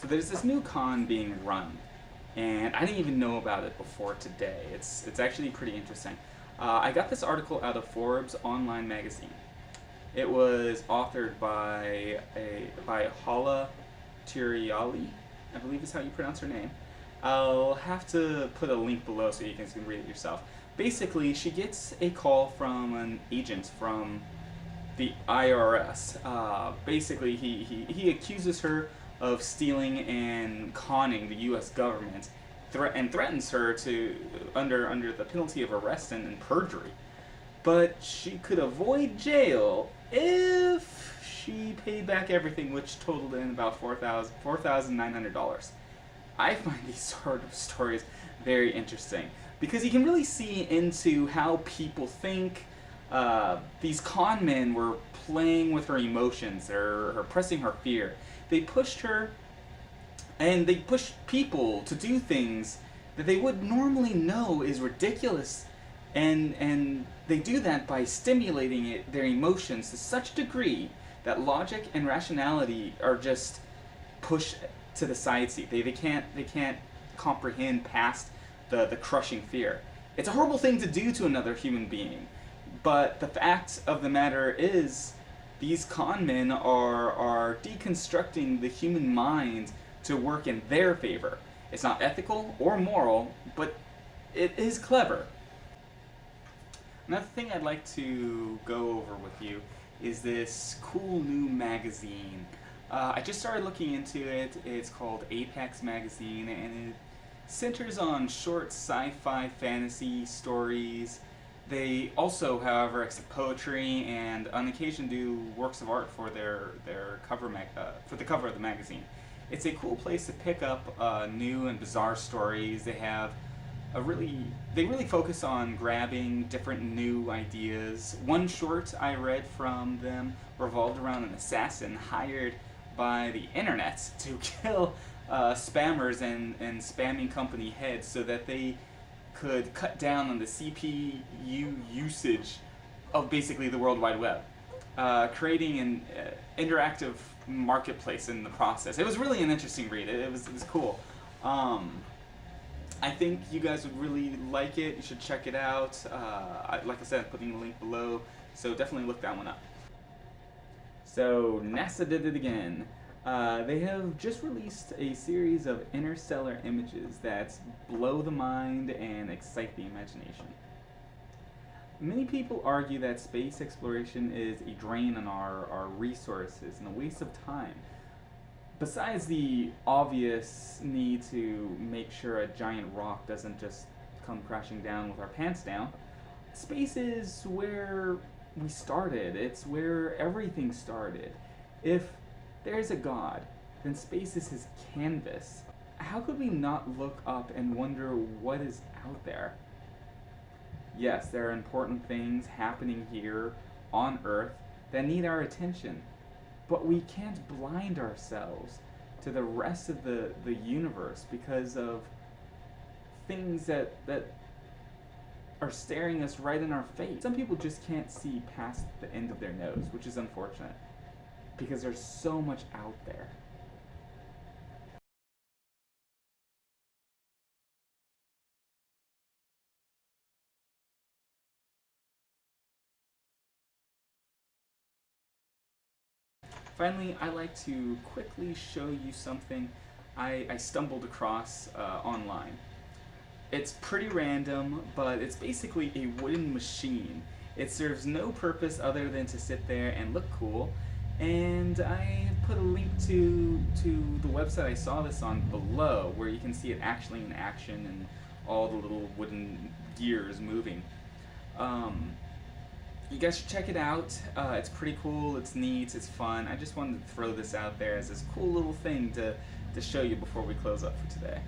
there's this new con being run, and I didn't even know about it before today. It's actually pretty interesting. I got this article out of Forbes online magazine. It was authored by Hala Tiriali, I believe is how you pronounce her name. I'll have to put a link below so you guys can read it yourself. Basically, she gets a call from an agent from the IRS. Basically, he accuses her of stealing and conning the U.S. government, and threatens her to under the penalty of arrest and perjury. But she could avoid jail if she paid back everything, which totaled in about $4,900. I find these sort of stories very interesting because you can really see into how people think. These con men were playing with her emotions, or pressing her fear. They pushed her, and they pushed people to do things that they would normally know is ridiculous, and they do that by stimulating their emotions to such a degree that logic and rationality are just pushed to the side seat. They can't comprehend past the crushing fear. It's a horrible thing to do to another human being. But the fact of the matter is, these con men are deconstructing the human mind to work in their favor. It's not ethical or moral, but it is clever. Another thing I'd like to go over with you is this cool new magazine. I just started looking into it. It's called Apex Magazine, and it centers on short sci-fi fantasy stories. They also, however, accept poetry and on occasion do works of art for their cover for the cover of the magazine. It's a cool place to pick up new and bizarre stories. They have they really focus on grabbing different new ideas. One short I read from them revolved around an assassin hired by the internet to kill spammers and spamming company heads so that they could cut down on the CPU usage of basically the World Wide Web, creating an interactive marketplace in the process. It was really an interesting read. It was cool. I think you guys would really like it. You should check it out. Like I said, I'm putting the link below, so definitely look that one up. So NASA did it again. They have just released a series of interstellar images that blow the mind and excite the imagination. Many people argue that space exploration is a drain on our resources and a waste of time. Besides the obvious need to make sure a giant rock doesn't just come crashing down with our pants down, space is where we started. It's where everything started. If there's a God, then space is his canvas. How could we not look up and wonder what is out there? Yes, there are important things happening here on Earth that need our attention, but we can't blind ourselves to the rest of the universe because of things that are staring us right in our face. Some people just can't see past the end of their nose, which is unfortunate, because there's so much out there. Finally, I like to quickly show you something I stumbled across online. It's pretty random, but it's basically a wooden machine. It serves no purpose other than to sit there and look cool, and I have put a link to the website I saw this on below, where you can see it actually in action and all the little wooden gears moving. You guys should check it out. It's pretty cool, it's neat, it's fun. I just wanted to throw this out there as this cool little thing to show you before we close up for today.